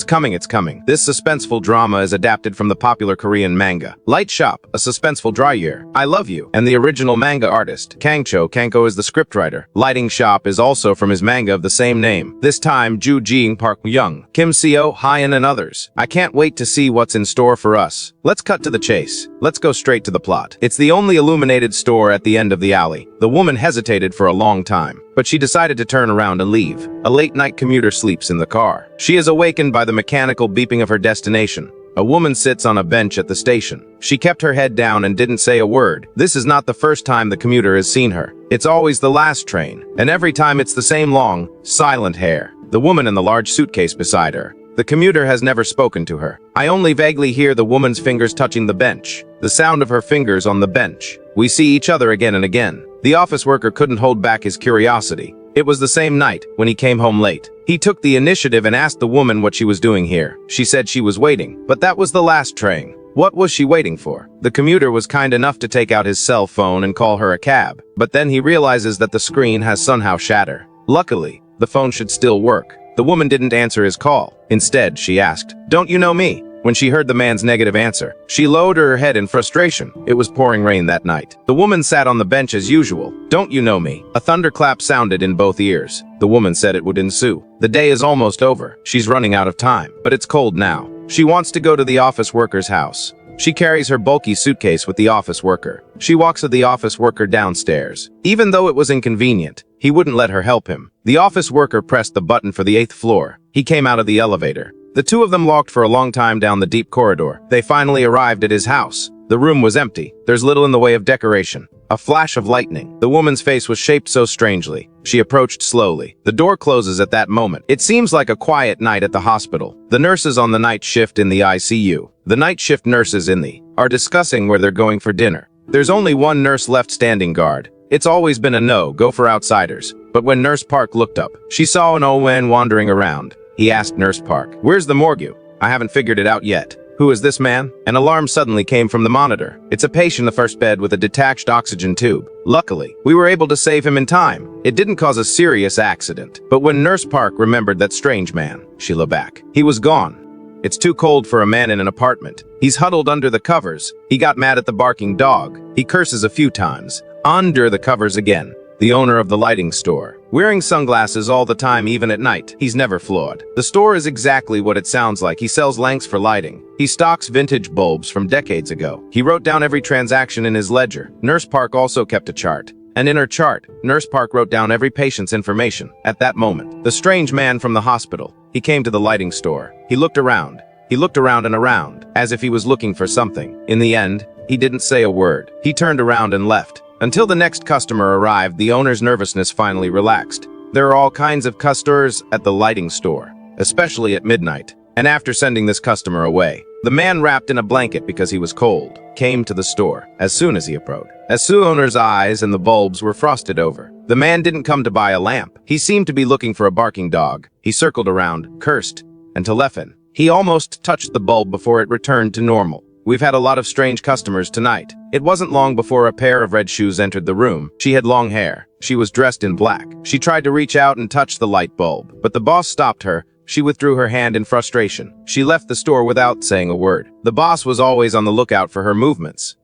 coming, it's coming. This suspenseful drama is adapted from the popular Korean manga, Light Shop, a suspenseful drama. I Love You, and the original manga artist, Kanko is the scriptwriter. Lighting Shop is also from his manga of the same name. This time, Joo Hyun-jung, Park Young, Kim Seo, Hyun and others. I can't wait to see what's in store for us. Let's cut to the chase. Let's go straight to the plot. It's the only illuminated store at the end of the alley. The woman hesitated for a long time, but she decided to turn around and leave. A late-night commuter sleeps in the car. She is awakened by the mechanical beeping of her destination. A woman sits on a bench at the station. She kept her head down and didn't say a word. This is not the first time the commuter has seen her. It's always the last train, and every time it's the same long, silent hair. The woman and the large suitcase beside her. The commuter has never spoken to her. I only vaguely hear the woman's fingers touching the bench. The sound of her fingers on the bench. We see each other again and again. The office worker couldn't hold back his curiosity. It was the same night, when he came home late. He took the initiative and asked the woman what she was doing here. She said she was waiting, but that was the last train. What was she waiting for? The commuter was kind enough to take out his cell phone and call her a cab. But then he realizes that the screen has somehow shattered. Luckily, the phone should still work. The woman didn't answer his call. Instead, she asked, "Don't you know me?" When she heard the man's negative answer, she lowered her head in frustration. It was pouring rain that night. The woman sat on the bench as usual. "Don't you know me?" A thunderclap sounded in both ears. The woman said it would ensue. The day is almost over. She's running out of time, but it's cold now. She wants to go to the office worker's house. She carries her bulky suitcase with the office worker. She walks with the office worker downstairs. Even though it was inconvenient, he wouldn't let her help him. The office worker pressed the button for the 8th floor. He came out of the elevator. The two of them walked for a long time down the deep corridor. They finally arrived at his house. The room was empty. There's little in the way of decoration. A flash of lightning. The woman's face was shaped so strangely. She approached slowly. The door closes at that moment. It seems like a quiet night at the hospital. The nurses on the night shift in the ICU. The night shift nurses in the are discussing where they're going for dinner. There's only one nurse left standing guard. It's always been a no-go for outsiders. But when Nurse Park looked up, she saw an old man wandering around. He asked Nurse Park, "Where's the morgue? I haven't figured it out yet." "Who is this man?" An alarm suddenly came from the monitor. "It's a patient in the first bed with a detached oxygen tube. Luckily, we were able to save him in time. It didn't cause a serious accident." But when Nurse Park remembered that strange man, she looked back. He was gone. It's too cold for a man in an apartment. He's huddled under the covers. He got mad at the barking dog. He curses a few times. Under the covers again. The owner of the lighting store. Wearing sunglasses all the time, even at night. He's never flawed. The store is exactly what it sounds like. He sells lamps for lighting. He stocks vintage bulbs from decades ago. He wrote down every transaction in his ledger. Nurse Park also kept a chart. And in her chart, Nurse Park wrote down every patient's information. At that moment, the strange man from the hospital, he came to the lighting store. He looked around. He looked around and around, as if he was looking for something. In the end, he didn't say a word. He turned around and left. Until the next customer arrived, the owner's nervousness finally relaxed. There are all kinds of customers at the lighting store, especially at midnight. And after sending this customer away, the man wrapped in a blanket because he was cold, came to the store as soon as he approached. As soon as owner's eyes and the bulbs were frosted over. The man didn't come to buy a lamp. He seemed to be looking for a barking dog. He circled around, cursed, and Telephone. He almost touched the bulb before it returned to normal. We've had a lot of strange customers tonight. It wasn't long before a pair of red shoes entered the room. She had long hair. She was dressed in black. She tried to reach out and touch the light bulb, but the boss stopped her. She withdrew her hand in frustration. She left the store without saying a word. The boss was always on the lookout for her movements.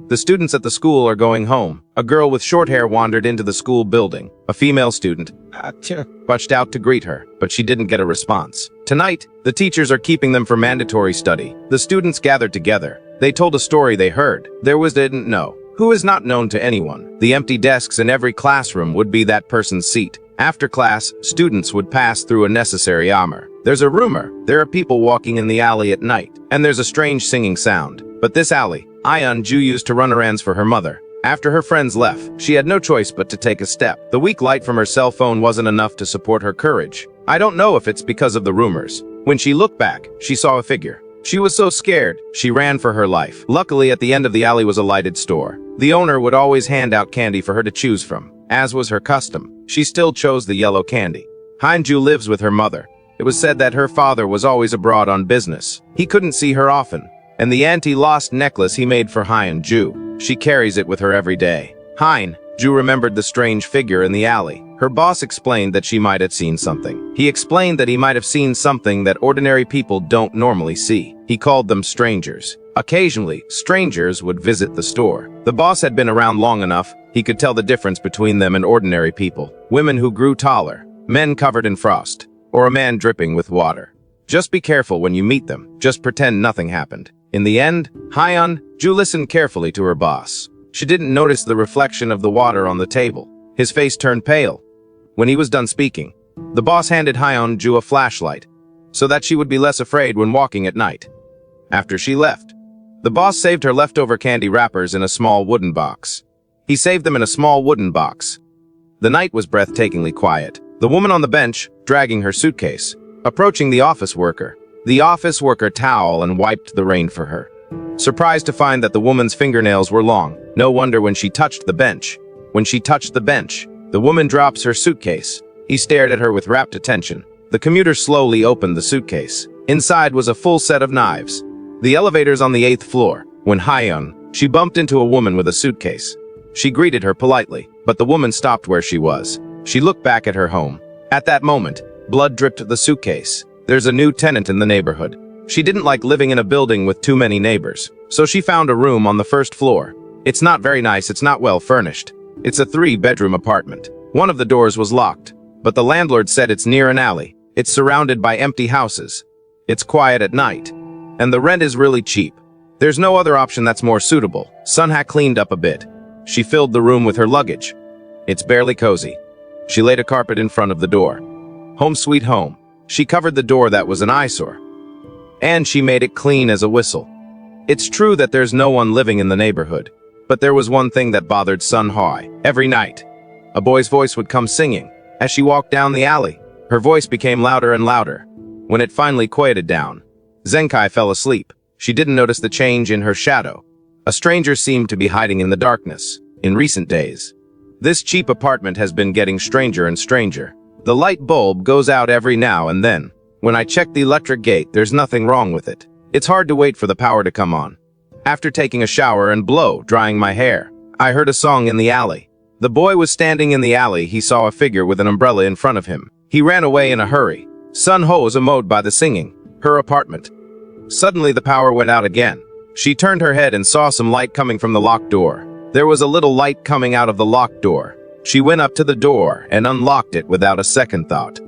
The students at the school are going home. A girl with short hair wandered into the school building. A female student rushed out to greet her, but she didn't get a response. Tonight, the teachers are keeping them for mandatory study. The students gathered together. They told a story they heard. There was didn't know. Who is not known to anyone. The empty desks in every classroom would be that person's seat. After class, students would pass through a necessary armor. There's a rumor. There are people walking in the alley at night, and there's a strange singing sound. But this alley, Hyun-joo used to run errands for her mother. After her friends left, she had no choice but to take a step. The weak light from her cell phone wasn't enough to support her courage. I don't know if it's because of the rumors. When she looked back, she saw a figure. She was so scared, she ran for her life. Luckily, at the end of the alley was a lighted store. The owner would always hand out candy for her to choose from. As was her custom, she still chose the yellow candy. Hyun-joo lives with her mother. It was said that her father was always abroad on business. He couldn't see her often. And the anti-lost necklace he made for Hyun-joo. She carries it with her every day. Hyun-joo remembered the strange figure in the alley. Her boss explained that she might have seen something. He explained that he might have seen something that ordinary people don't normally see. He called them strangers. Occasionally, strangers would visit the store. The boss had been around long enough, he could tell the difference between them and ordinary people. Women who grew taller, men covered in frost, or a man dripping with water. Just be careful when you meet them. Just pretend nothing happened. In the end, Joo listened carefully to her boss. She didn't notice the reflection of the water on the table. His face turned pale. When he was done speaking, the boss handed Joo a flashlight, so that she would be less afraid when walking at night. After she left, the boss saved her leftover candy wrappers in a small wooden box. He saved them in a small wooden box. The night was breathtakingly quiet. The woman on the bench, dragging her suitcase, approaching the office worker. The office worker toweled and wiped the rain for her. Surprised to find that the woman's fingernails were long. No wonder when she touched the bench. When she touched the bench, the woman drops her suitcase. He stared at her with rapt attention. The commuter slowly opened the suitcase. Inside was a full set of knives. The elevator's on the 8th floor. When she bumped into a woman with a suitcase. She greeted her politely, but the woman stopped where she was. She looked back at her home. At that moment, blood dripped the suitcase. There's a new tenant in the neighborhood. She didn't like living in a building with too many neighbors, so she found a room on the 1st floor. It's not very nice, it's not well furnished. It's a 3-bedroom apartment. One of the doors was locked, but the landlord said it's near an alley. It's surrounded by empty houses. It's quiet at night, and the rent is really cheap. There's no other option that's more suitable. Sunha cleaned up a bit. She filled the room with her luggage. It's barely cozy. She laid a carpet in front of the door. Home sweet home. She covered the door that was an eyesore. And she made it clean as a whistle. It's true that there's no one living in the neighborhood, but there was one thing that bothered Sunha. Every night, a boy's voice would come singing. As she walked down the alley, her voice became louder and louder. When it finally quieted down, Zenkai fell asleep. She didn't notice the change in her shadow. A stranger seemed to be hiding in the darkness. In recent days, this cheap apartment has been getting stranger and stranger. The light bulb goes out every now and then. When I check the electric gate, there's nothing wrong with it. It's hard to wait for the power to come on. After taking a shower and drying my hair, I heard a song in the alley. The boy was standing in the alley. He saw a figure with an umbrella in front of him. He ran away in a hurry. Sunho was amazed by the singing. Her apartment. Suddenly the power went out again. She turned her head and saw some light coming from the locked door. There was a little light coming out of the locked door. She went up to the door and unlocked it without a second thought.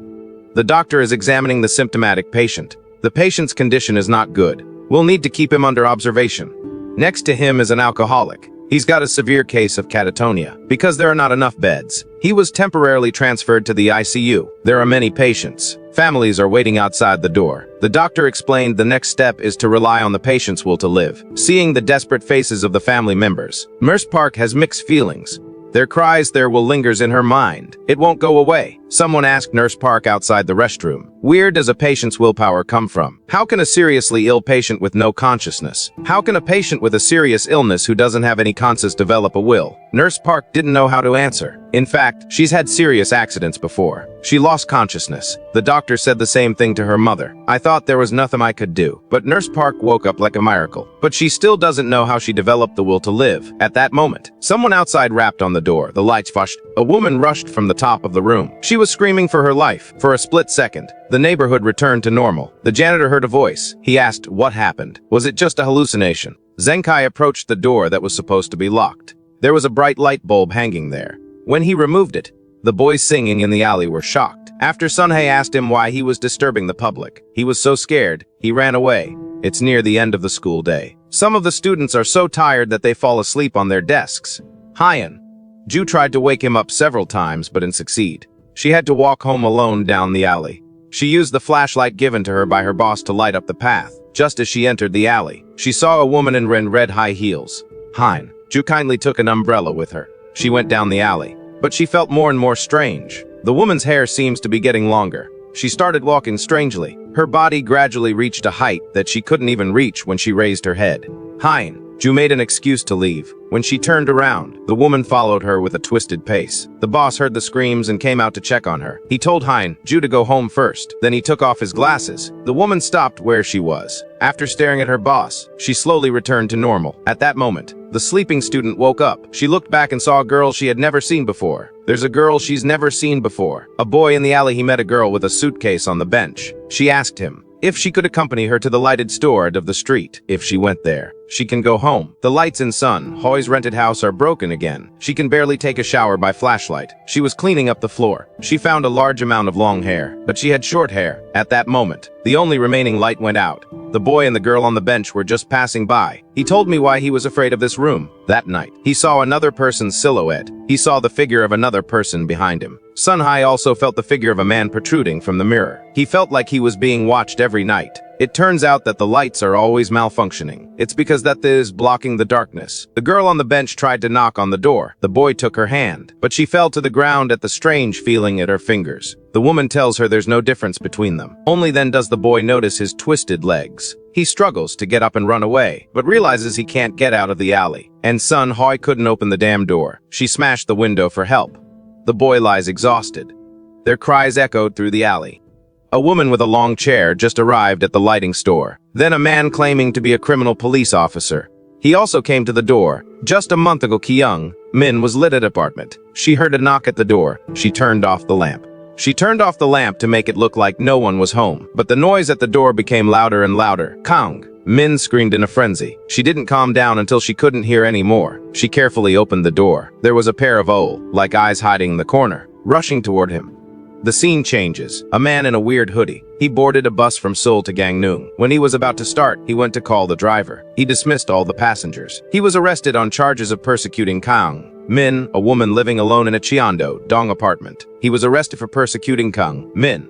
The doctor is examining the symptomatic patient. The patient's condition is not good. We'll need to keep him under observation. Next to him is an alcoholic. He's got a severe case of catatonia. Because there are not enough beds, he was temporarily transferred to the ICU. There are many patients. Families are waiting outside the door. The doctor explained the next step is to rely on the patient's will to live. Seeing the desperate faces of the family members, Nurse Park has mixed feelings. Their cries there will lingers in her mind. It won't go away. Someone asked Nurse Park outside the restroom, where does a patient's willpower come from? How can a seriously ill patient with no consciousness? How can a patient with a serious illness who doesn't have any conscience develop a will? Nurse Park didn't know how to answer. In fact, she's had serious accidents before. She lost consciousness. The doctor said the same thing to her mother. I thought there was nothing I could do. But Nurse Park woke up like a miracle. But she still doesn't know how she developed the will to live. At that moment, someone outside rapped on the door. The lights flashed. A woman rushed from the top of the room. She was screaming for her life. For a split second, the neighborhood returned to normal. The janitor heard a voice. He asked, what happened? Was it just a hallucination? Zenkai approached the door that was supposed to be locked. There was a bright light bulb hanging there. When he removed it, the boys singing in the alley were shocked. After Sunhae asked him why he was disturbing the public, he was so scared, he ran away. It's near the end of the school day. Some of the students are so tired that they fall asleep on their desks. Joo tried to wake him up several times but didn't succeed. She had to walk home alone down the alley. She used the flashlight given to her by her boss to light up the path. Just as she entered the alley, she saw a woman in red high heels. Joo kindly took an umbrella with her. She went down the alley, but she felt more and more strange. The woman's hair seems to be getting longer. She started walking strangely. Her body gradually reached a height that she couldn't even reach when she raised her head. Joo made an excuse to leave. When she turned around, the woman followed her with a twisted pace. The boss heard the screams and came out to check on her. He told Joo to go home first. Then he took off his glasses. The woman stopped where she was. After staring at her boss, she slowly returned to normal. At that moment, the sleeping student woke up. She looked back and saw a girl she had never seen before. There's a girl she's never seen before. A boy in the alley. He met a girl with a suitcase on the bench. She asked him if she could accompany her to the lighted store of the street. If she went there, she can go home. The lights in Sun Hoi's rented house are broken again. She can barely take a shower by flashlight. She was cleaning up the floor. She found a large amount of long hair, but she had short hair. At that moment, the only remaining light went out. The boy and the girl on the bench were just passing by. He told me why he was afraid of this room. That night, he saw another person's silhouette. He saw the figure of another person behind him. Sun Hai also felt the figure of a man protruding from the mirror. He felt like he was being watched every night. It turns out that the lights are always malfunctioning. It's because that is blocking the darkness. The girl on the bench tried to knock on the door. The boy took her hand, but she fell to the ground at the strange feeling at her fingers. The woman tells her there's no difference between them. Only then does the boy notice his twisted legs. He struggles to get up and run away, but realizes he can't get out of the alley. And Sun Hoi couldn't open the damn door. She smashed the window for help. The boy lies exhausted. Their cries echoed through the alley. A woman with a long chair just arrived at the lighting store. Then a man claiming to be a criminal police officer. He also came to the door. Just a month ago, Kyung Min was lit at apartment. She heard a knock at the door. She turned off the lamp. She turned off the lamp to make it look like no one was home. But the noise at the door became louder and louder. Kang Min screamed in a frenzy. She didn't calm down until she couldn't hear any more. She carefully opened the door. There was a pair of like eyes hiding in the corner, rushing toward him. The scene changes. A man in a weird hoodie. He boarded a bus from Seoul to Gangdong. When he was about to start, he went to call the driver. He dismissed all the passengers. He was arrested on charges of persecuting Kang Min, a woman living alone in a Cheondo-dong apartment. He was arrested for persecuting Kang Min,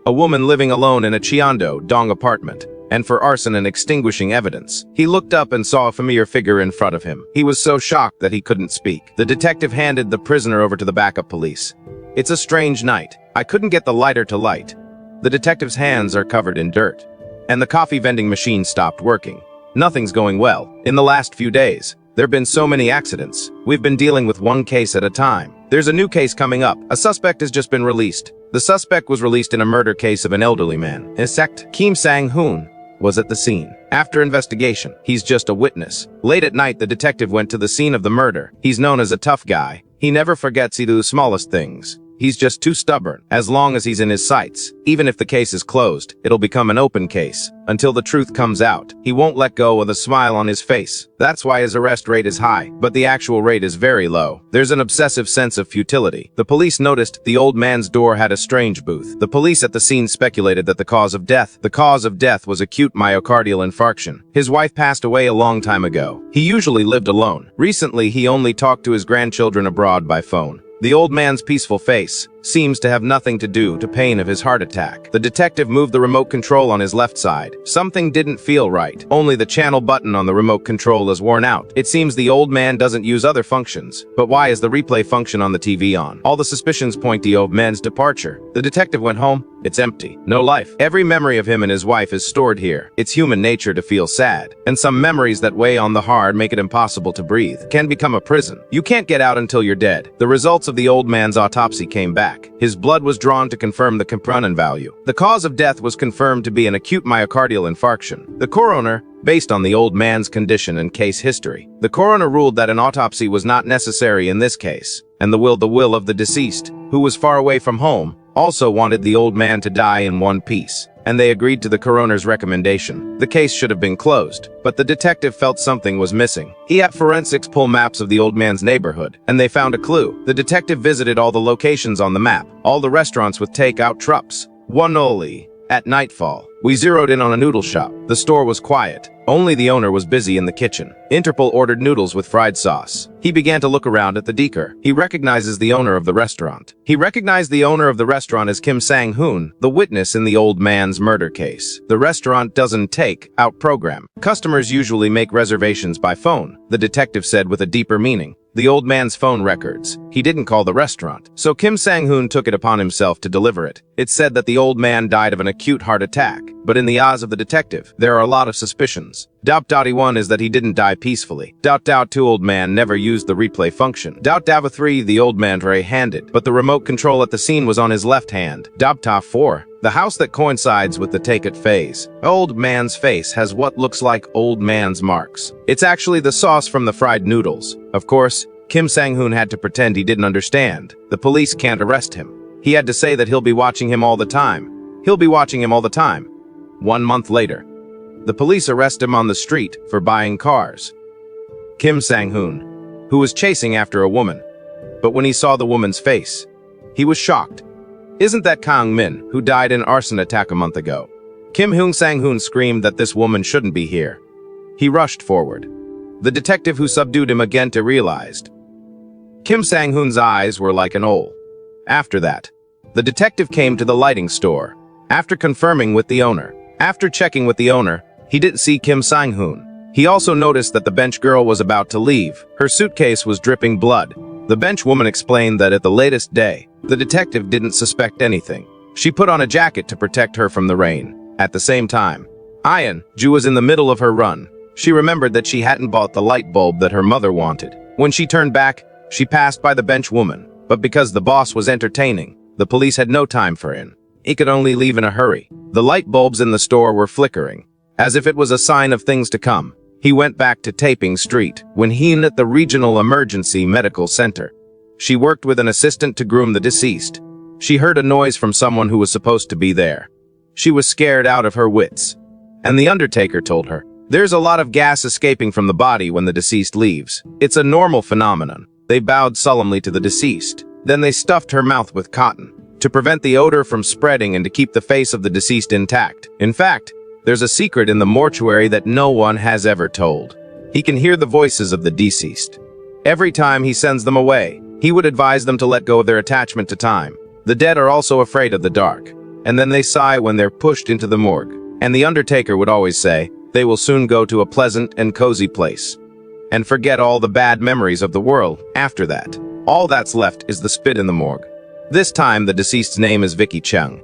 a woman living alone in a Cheondo-dong apartment, and for arson and extinguishing evidence. He looked up and saw a familiar figure in front of him. He was so shocked that he couldn't speak. The detective handed the prisoner over to the backup police. It's a strange night. I couldn't get the lighter to light. The detective's hands are covered in dirt. And the coffee vending machine stopped working. Nothing's going well. In the last few days, there've been so many accidents. We've been dealing with one case at a time. There's a new case coming up. A suspect has just been released. The suspect was released in a murder case of an elderly man. Kim Sang-hoon was at the scene. After investigation, he's just a witness. Late at night, the detective went to the scene of the murder. He's known as a tough guy. He never forgets even the smallest things. He's just too stubborn. As long as he's in his sights, even if the case is closed, it'll become an open case. Until the truth comes out, he won't let go with a smile on his face. That's why his arrest rate is high, but the actual rate is very low. There's an obsessive sense of futility. The police noticed the old man's door had a strange booth. The police at the scene speculated that the cause of death was acute myocardial infarction. His wife passed away a long time ago. He usually lived alone. Recently, he only talked to his grandchildren abroad by phone. The old man's peaceful face seems to have nothing to do to pain of his heart attack. The detective moved the remote control on his left side. Something didn't feel right. Only the channel button on the remote control is worn out. It seems the old man doesn't use other functions. But why is the replay function on the TV on? All the suspicions point to the old man's departure. The detective went home. It's empty. No life. Every memory of him and his wife is stored here. It's human nature to feel sad. And some memories that weigh on the heart make it impossible to breathe. Can become a prison. You can't get out until you're dead. The results of the old man's autopsy came back. His blood was drawn to confirm the component value. The cause of death was confirmed to be an acute myocardial infarction. The coroner, based on the old man's condition and case history, the coroner ruled that an autopsy was not necessary in this case, and the will of the deceased, who was far away from home, also wanted the old man to die in one piece, and they agreed to the coroner's recommendation. The case should have been closed, but the detective felt something was missing. He had forensics pull maps of the old man's neighborhood, and they found a clue. The detective visited all the locations on the map, all the restaurants with takeout trucks. One only. At nightfall, we zeroed in on a noodle shop. The store was quiet. Only the owner was busy in the kitchen. Interpol ordered noodles with fried sauce. He began to look around at the decor. He recognizes the owner of the restaurant. He recognized the owner of the restaurant as Kim Sang-hoon, the witness in the old man's murder case. The restaurant doesn't take out program. Customers usually make reservations by phone, the detective said with a deeper meaning. The old man's phone records He didn't call the restaurant. So Kim Sang-hoon took it upon himself to deliver it. It said that the old man died of an acute heart attack. But in the eyes of the detective, there are a lot of suspicions. One is that he didn't die peacefully. 2 old man never used the replay function. 3 the old man right-handed, but the remote control at the scene was on his left hand. 4 the house that coincides with the take-it phase. Old man's face has what looks like old man's marks. It's actually the sauce from the fried noodles. Of course, Kim Sang-hoon had to pretend he didn't understand. The police can't arrest him. He had to say that he'll be watching him all the time. He'll be watching him all the time. 1 month later, the police arrest him on the street for buying cars. Kim Sang-hoon, who was chasing after a woman. But when he saw the woman's face, he was shocked. Isn't that Kang Min, who died in an arson attack a month ago? Kim Sang-hoon screamed that this woman shouldn't be here. He rushed forward. The detective who subdued him again realized. Kim Sang-hoon's eyes were like an owl. After that, the detective came to the lighting store. After confirming with the owner. After checking with the owner, he didn't see Kim Sang-hoon. He also noticed that the bench girl was about to leave. Her suitcase was dripping blood. The bench woman explained that at the latest day, the detective didn't suspect anything. She put on a jacket to protect her from the rain. At the same time, Joo was in the middle of her run. She remembered that she hadn't bought the light bulb that her mother wanted. When she turned back, she passed by the bench woman. But because the boss was entertaining, the police had no time for him. He could only leave in a hurry. The light bulbs in the store were flickering, as if it was a sign of things to come. He went back to Taiping Street when he at the Regional Emergency Medical Center. She worked with an assistant to groom the deceased. She heard a noise from someone who was supposed to be there. She was scared out of her wits. And the undertaker told her, there's a lot of gas escaping from the body when the deceased leaves. It's a normal phenomenon. They bowed solemnly to the deceased. Then they stuffed her mouth with cotton to prevent the odor from spreading and to keep the face of the deceased intact. In fact, there's a secret in the mortuary that no one has ever told. He can hear the voices of the deceased. Every time he sends them away, he would advise them to let go of their attachment to time. The dead are also afraid of the dark, and then they sigh when they're pushed into the morgue. And the undertaker would always say, they will soon go to a pleasant and cozy place and forget all the bad memories of the world. After that, all that's left is the spit in the morgue. This time, the deceased's name is Vicky Chung.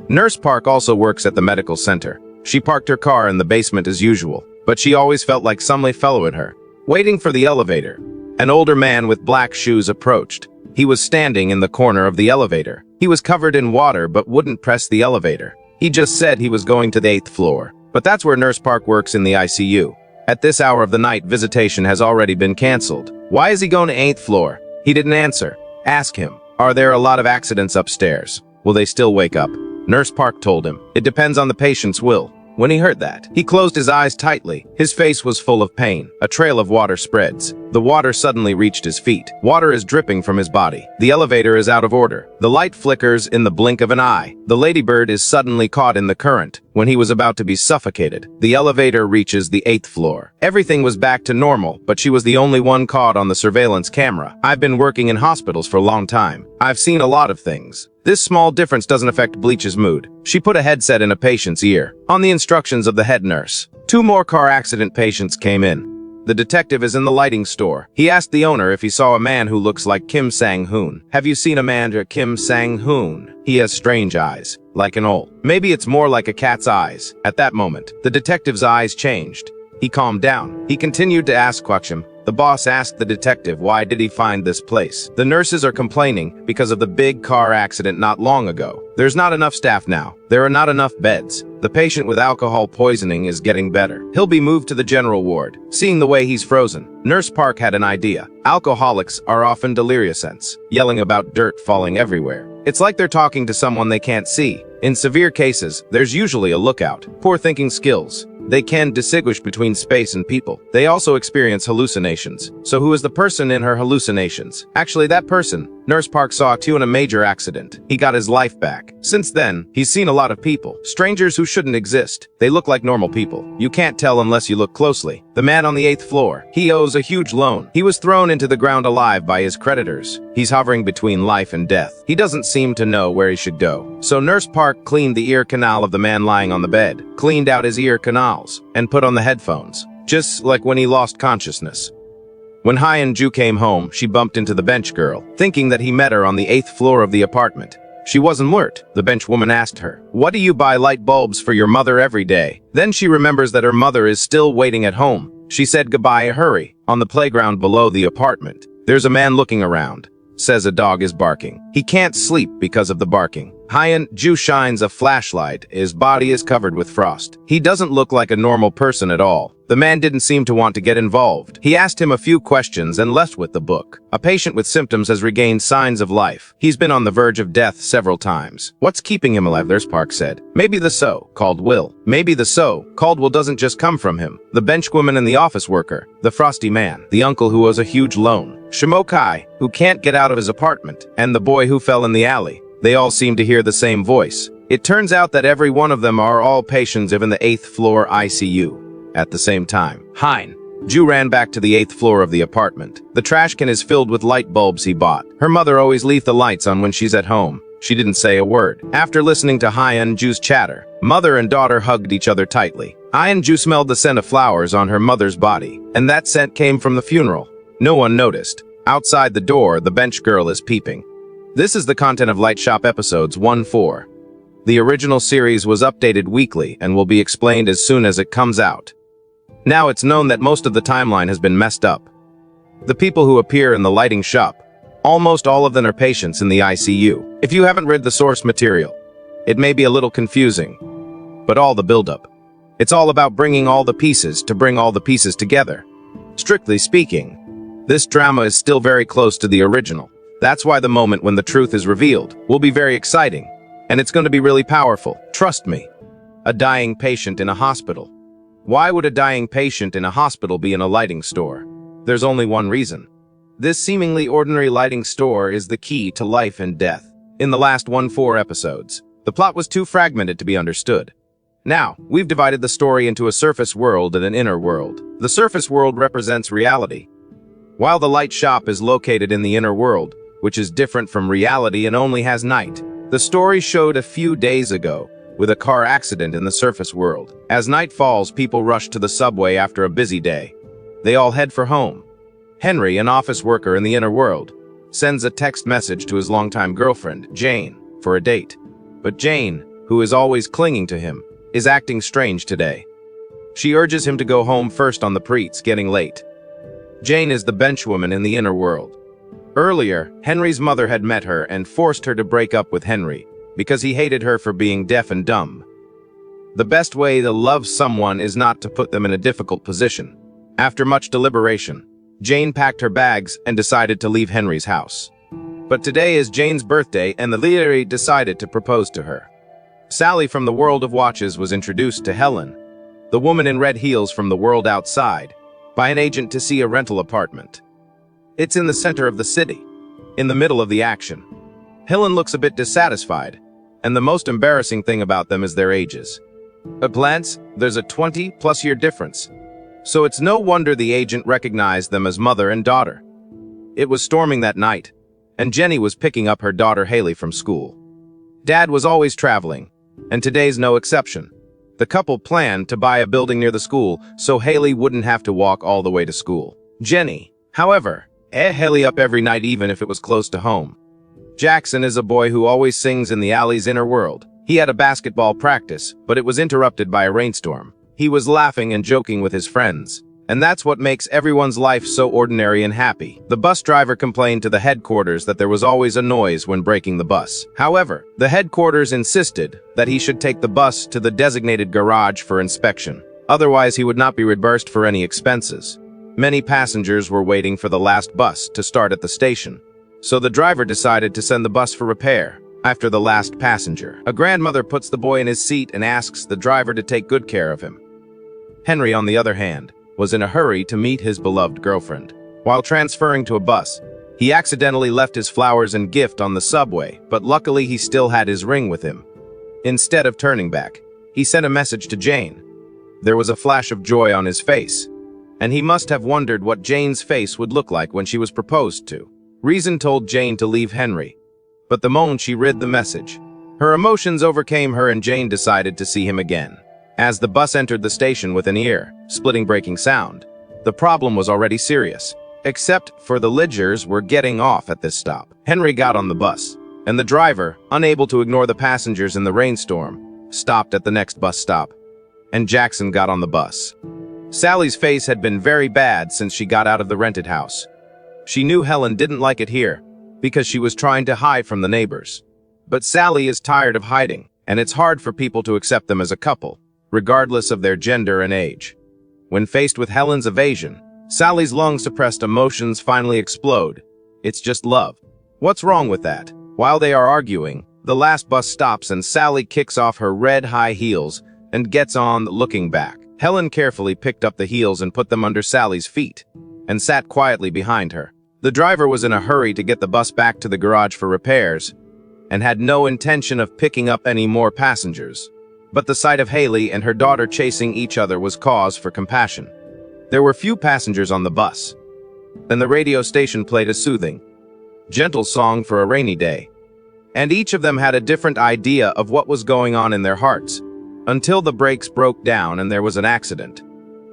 Nurse Park also works at the medical center. She parked her car in the basement as usual, but she always felt like somebody followed her. Waiting for the elevator, an older man with black shoes approached. He was standing in the corner of the elevator. He was covered in water but wouldn't press the elevator. He just said he was going to the 8th floor. But that's where Nurse Park works in the ICU. At this hour of the night, visitation has already been canceled. Why is he going to 8th floor? He didn't answer. Ask him. Are there a lot of accidents upstairs? Will they still wake up? Nurse Park told him. It depends on the patient's will. When he heard that, he closed his eyes tightly. His face was full of pain. A trail of water spreads. The water suddenly reached his feet. Water is dripping from his body. The elevator is out of order. The light flickers in the blink of an eye. The ladybird is suddenly caught in the current. When he was about to be suffocated, the elevator reaches the 8th floor. Everything was back to normal, but she was the only one caught on the surveillance camera. I've been working in hospitals for a long time. I've seen a lot of things. This small difference doesn't affect Bleach's mood. She put a headset in a patient's ear. On the instructions of the head nurse, 2 more car accident patients came in. The detective is in the lighting store. He asked the owner if he saw a man who looks like Kim Sang-hoon. Have you seen a man named Kim Sang-hoon? He has strange eyes, like an owl. Maybe it's more like a cat's eyes. At that moment, the detective's eyes changed. He calmed down. He continued to ask questions. The boss asked the detective why did he find this place. The nurses are complaining because of the big car accident not long ago. There's not enough staff now. There are not enough beds. The patient with alcohol poisoning is getting better. He'll be moved to the general ward. Seeing the way he's frozen, Nurse Park had an idea. Alcoholics are often delirious, yelling about dirt falling everywhere. It's like they're talking to someone they can't see. In severe cases, there's usually a lookout. Poor thinking skills. They can distinguish between space and people. They also experience hallucinations. So who is the person in her hallucinations? Actually, that person, Nurse Park saw too in a major accident. He got his life back. Since then, he's seen a lot of people. Strangers who shouldn't exist. They look like normal people. You can't tell unless you look closely. The man on the 8th floor. He owes a huge loan. He was thrown into the ground alive by his creditors. He's hovering between life and death. He doesn't seem to know where he should go. So Nurse Park cleaned the ear canal of the man lying on the bed, cleaned out his ear canals, and put on the headphones, just like when he lost consciousness. When Hyun-joo came home, she bumped into the bench girl, thinking that he met her on the 8th floor of the apartment. She wasn't alert. The bench woman asked her, "What do you buy light bulbs for your mother every day?" Then she remembers that her mother is still waiting at home. She said goodbye, hurry. On the playground below the apartment, there's a man looking around. Says a dog is barking. He can't sleep because of the barking. Hyun-joo shines a flashlight. His body is covered with frost. He doesn't look like a normal person at all. The man didn't seem to want to get involved. He asked him a few questions and left with the book. A patient with symptoms has regained signs of life. He's been on the verge of death several times. What's keeping him alive? There's Park said. Maybe the so-called will. Maybe the so-called will doesn't just come from him. The benchwoman and the office worker. The frosty man. The uncle who owes a huge loan. Shimo Kai, who can't get out of his apartment. And the boy who fell in the alley. They all seem to hear the same voice. It turns out that every one of them are all patients in the 8th floor ICU. At the same time, Hyun-joo ran back to the 8th floor of the apartment. The trash can is filled with light bulbs he bought. Her mother always leaves the lights on when she's at home. She didn't say a word. After listening to Hyun-joo's chatter, mother and daughter hugged each other tightly. Hyun-joo smelled the scent of flowers on her mother's body, and that scent came from the funeral. No one noticed. Outside the door, the bench girl is peeping. This is the content of Light Shop episodes 1-4. The original series was updated weekly and will be explained as soon as it comes out. Now it's known that most of the timeline has been messed up. The people who appear in the lighting shop, almost all of them are patients in the ICU. If you haven't read the source material, it may be a little confusing, but all the buildup. It's all about bringing all the pieces to bring all the pieces together. Strictly speaking, this drama is still very close to the original. That's why the moment when the truth is revealed will be very exciting, and it's going to be really powerful. Trust me. A dying patient in a hospital. Why would a dying patient in a hospital be in a lighting store? There's only one reason. This seemingly ordinary lighting store is the key to life and death. In the last 1-4 episodes, the plot was too fragmented to be understood. Now, we've divided the story into a surface world and an inner world. The surface world represents reality, while the light shop is located in the inner world, which is different from reality and only has night. The story showed a few days ago, with a car accident in the surface world. As night falls, people rush to the subway after a busy day. They all head for home. Henry, an office worker in the inner world, sends a text message to his longtime girlfriend, Jane, for a date. But Jane, who is always clinging to him, is acting strange today. She urges him to go home first on the pretext getting late. Jane is the benchwoman in the inner world. Earlier, Henry's mother had met her and forced her to break up with Henry, because he hated her for being deaf and dumb. The best way to love someone is not to put them in a difficult position. After much deliberation, Jane packed her bags and decided to leave Henry's house. But today is Jane's birthday and the leader decided to propose to her. Sally from the world of watches was introduced to Helen, the woman in red heels from the world outside, by an agent to see a rental apartment. It's in the center of the city, in the middle of the action. Helen looks a bit dissatisfied, and the most embarrassing thing about them is their ages. At glance, there's a 20-plus year difference, so it's no wonder the agent recognized them as mother and daughter. It was storming that night, and Jenny was picking up her daughter Haley from school. Dad was always traveling, and today's no exception. The couple planned to buy a building near the school so Haley wouldn't have to walk all the way to school. Jenny, however, Haley up every night even if it was close to home. Jackson is a boy who always sings in the alley's inner world. He had a basketball practice, but it was interrupted by a rainstorm. He was laughing and joking with his friends. And that's what makes everyone's life so ordinary and happy. The bus driver complained to the headquarters that there was always a noise when braking the bus. However, the headquarters insisted that he should take the bus to the designated garage for inspection. Otherwise, he would not be reimbursed for any expenses. Many passengers were waiting for the last bus to start at the station, so the driver decided to send the bus for repair. After the last passenger, a grandmother puts the boy in his seat and asks the driver to take good care of him. Henry, on the other hand, was in a hurry to meet his beloved girlfriend. While transferring to a bus, he accidentally left his flowers and gift on the subway, but luckily he still had his ring with him. Instead of turning back, he sent a message to Jane. There was a flash of joy on his face, and he must have wondered what Jane's face would look like when she was proposed to. Reason told Jane to leave Henry, but the moment she read the message, her emotions overcame her and Jane decided to see him again. As the bus entered the station with an ear-splitting braking sound, the problem was already serious. Except for the Lidgers were getting off at this stop. Henry got on the bus, and the driver, unable to ignore the passengers in the rainstorm, stopped at the next bus stop, and Jackson got on the bus. Sally's face had been very bad since she got out of the rented house. She knew Helen didn't like it here, because she was trying to hide from the neighbors. But Sally is tired of hiding, and it's hard for people to accept them as a couple, regardless of their gender and age. When faced with Helen's evasion, Sally's long-suppressed emotions finally explode. It's just love. What's wrong with that? While they are arguing, the last bus stops and Sally kicks off her red high heels and gets on, looking back. Helen carefully picked up the heels and put them under Sally's feet, and sat quietly behind her. The driver was in a hurry to get the bus back to the garage for repairs, and had no intention of picking up any more passengers. But the sight of Haley and her daughter chasing each other was cause for compassion. There were few passengers on the bus, and the radio station played a soothing, gentle song for a rainy day. And each of them had a different idea of what was going on in their hearts, until the brakes broke down and there was an accident.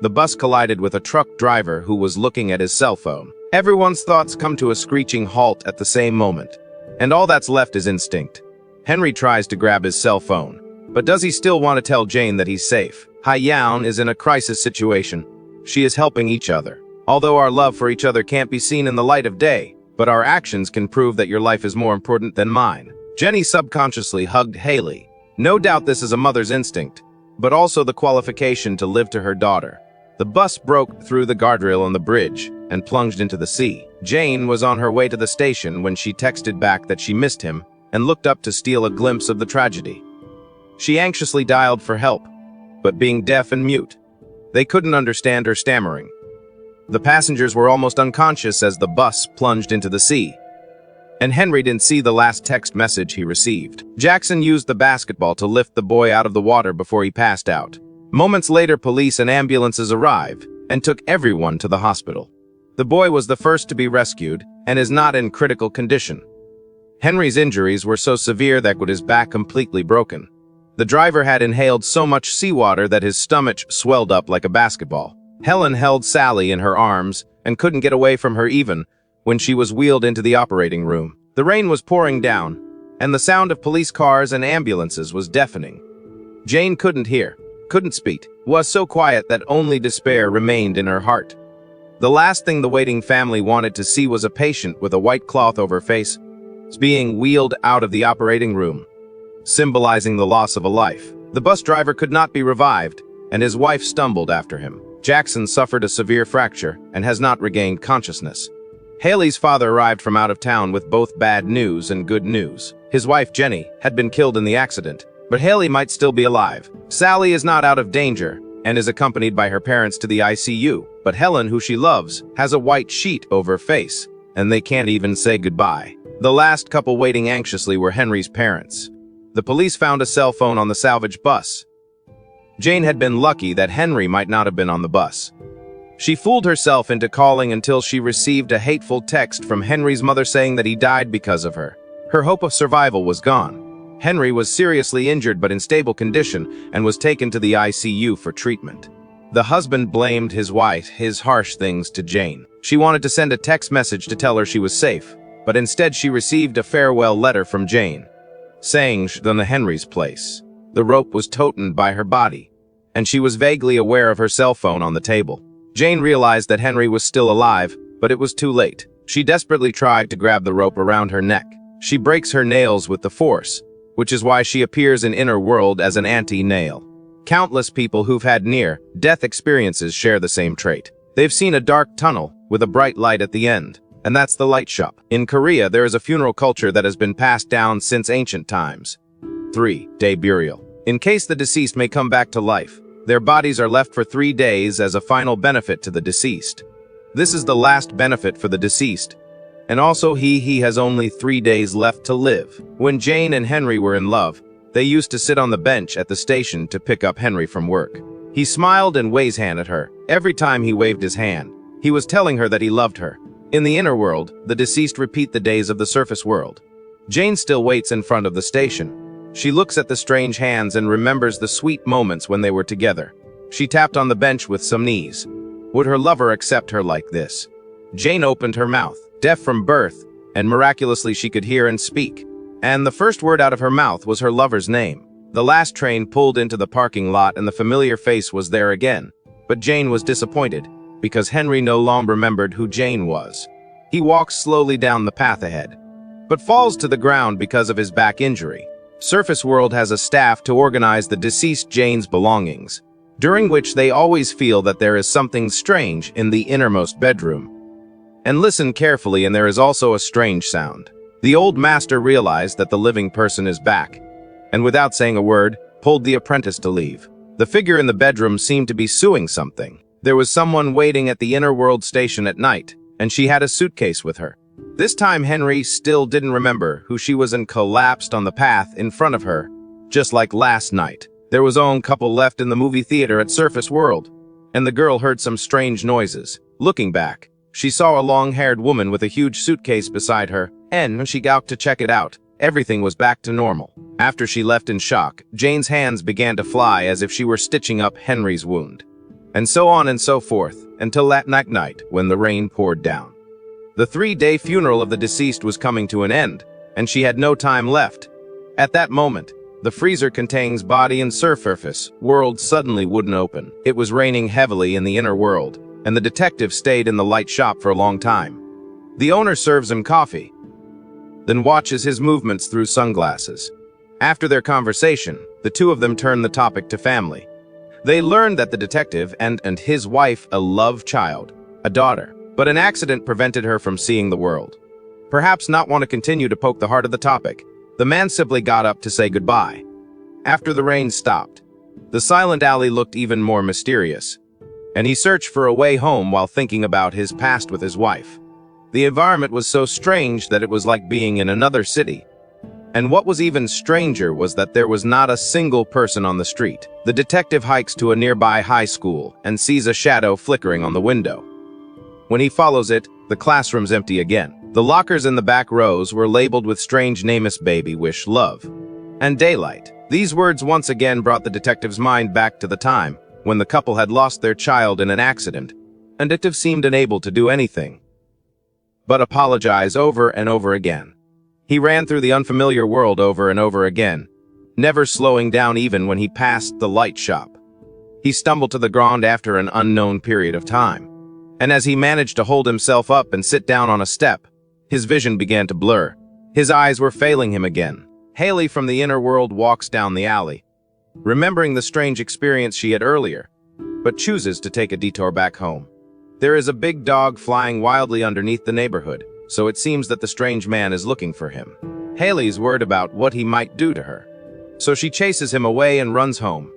The bus collided with a truck driver who was looking at his cell phone. Everyone's thoughts come to a screeching halt at the same moment, and all that's left is instinct. Henry tries to grab his cell phone, but does he still want to tell Jane that he's safe? Hyeon is in a crisis situation. She is helping each other. Although our love for each other can't be seen in the light of day, but our actions can prove that your life is more important than mine. Jenny subconsciously hugged Haley. No doubt this is a mother's instinct, but also the qualification to live to her daughter. The bus broke through the guardrail on the bridge and plunged into the sea. Jane was on her way to the station when she texted back that she missed him and looked up to steal a glimpse of the tragedy. She anxiously dialed for help, but being deaf and mute, they couldn't understand her stammering. The passengers were almost unconscious as the bus plunged into the sea, and Henry didn't see the last text message he received. Jackson used the basketball to lift the boy out of the water before he passed out. Moments later, police and ambulances arrived and took everyone to the hospital. The boy was the first to be rescued and is not in critical condition. Henry's injuries were so severe that his back completely broken. The driver had inhaled so much seawater that his stomach swelled up like a basketball. Helen held Sally in her arms and couldn't get away from her even when she was wheeled into the operating room. The rain was pouring down, and the sound of police cars and ambulances was deafening. Jane couldn't hear, couldn't speak, was so quiet that only despair remained in her heart. The last thing the waiting family wanted to see was a patient with a white cloth over her face being wheeled out of the operating room, symbolizing the loss of a life. The bus driver could not be revived, and his wife stumbled after him. Jackson suffered a severe fracture and has not regained consciousness. Haley's father arrived from out of town with both bad news and good news. His wife, Jenny, had been killed in the accident, but Haley might still be alive. Sally is not out of danger and is accompanied by her parents to the ICU, but Helen, who she loves, has a white sheet over her face, and they can't even say goodbye. The last couple waiting anxiously were Henry's parents. The police found a cell phone on the salvage bus. Jane had been lucky that Henry might not have been on the bus. She fooled herself into calling until she received a hateful text from Henry's mother saying that he died because of her. Her hope of survival was gone. Henry was seriously injured but in stable condition and was taken to the ICU for treatment. The husband blamed his wife, his harsh things to Jane. She wanted to send a text message to tell her she was safe, but instead she received a farewell letter from Jane, saying she'd gone to Henry's place. The rope was toted by her body, and she was vaguely aware of her cell phone on the table. Jane realized that Henry was still alive, but it was too late. She desperately tried to grab the rope around her neck. She breaks her nails with the force, which is why she appears in Inner World as an anti-nail. Countless people who've had near-death experiences share the same trait. They've seen a dark tunnel with a bright light at the end, and that's the Light Shop. In Korea, there is a funeral culture that has been passed down since ancient times. 3-day burial. In case the deceased may come back to life, their bodies are left for 3 days as a final benefit to the deceased. This is the last benefit for the deceased, and also he has only 3 days left to live. When Jane and Henry were in love, they used to sit on the bench at the station to pick up Henry from work. He smiled and waved his hand at her. Every time he waved his hand, he was telling her that he loved her. In the inner world, the deceased repeat the days of the surface world. Jane still waits in front of the station. She looks at the strange hands and remembers the sweet moments when they were together. She tapped on the bench with some knees. Would her lover accept her like this? Jane opened her mouth, deaf from birth, and miraculously she could hear and speak. And the first word out of her mouth was her lover's name. The last train pulled into the parking lot and the familiar face was there again. But Jane was disappointed, because Henry no longer remembered who Jane was. He walks slowly down the path ahead, but falls to the ground because of his back injury. Surface World has a staff to organize the deceased Jane's belongings, during which they always feel that there is something strange in the innermost bedroom. And listen carefully, and there is also a strange sound. The old master realized that the living person is back, and without saying a word, pulled the apprentice to leave. The figure in the bedroom seemed to be suing something. There was someone waiting at the Inner World station at night, and she had a suitcase with her. This time Henry still didn't remember who she was and collapsed on the path in front of her, just like last night. There was only a couple left in the movie theater at Surface World, and the girl heard some strange noises. Looking back, she saw a long-haired woman with a huge suitcase beside her, and when she got out to check it out, everything was back to normal. After she left in shock, Jane's hands began to fly as if she were stitching up Henry's wound. And so on and so forth, until that night when the rain poured down. The 3-day funeral of the deceased was coming to an end, and she had no time left. At that moment, the freezer containing body and surface world suddenly wouldn't open. It was raining heavily in the inner world, and the detective stayed in the light shop for a long time. The owner serves him coffee, then watches his movements through sunglasses. After their conversation, the two of them turned the topic to family. They learned that the detective and his wife a love child, a daughter, but an accident prevented her from seeing the world. Perhaps not want to continue to poke the heart of the topic, the man simply got up to say goodbye. After the rain stopped, the silent alley looked even more mysterious, and he searched for a way home while thinking about his past with his wife. The environment was so strange that it was like being in another city. And what was even stranger was that there was not a single person on the street. The detective hikes to a nearby high school and sees a shadow flickering on the window. When he follows it, the classroom's empty again. The lockers in the back rows were labeled with strange names: baby, wish, love, and daylight. These words once again brought the detective's mind back to the time when the couple had lost their child in an accident, and the detective seemed unable to do anything but apologize over and over again. He ran through the unfamiliar world over and over again, never slowing down even when he passed the light shop. He stumbled to the ground after an unknown period of time, and as he managed to hold himself up and sit down on a step, his vision began to blur. His eyes were failing him again. Haley from the inner world walks down the alley, remembering the strange experience she had earlier, but chooses to take a detour back home. There is a big dog flying wildly underneath the neighborhood, so it seems that the strange man is looking for him. Haley's worried about what he might do to her, so she chases him away and runs home.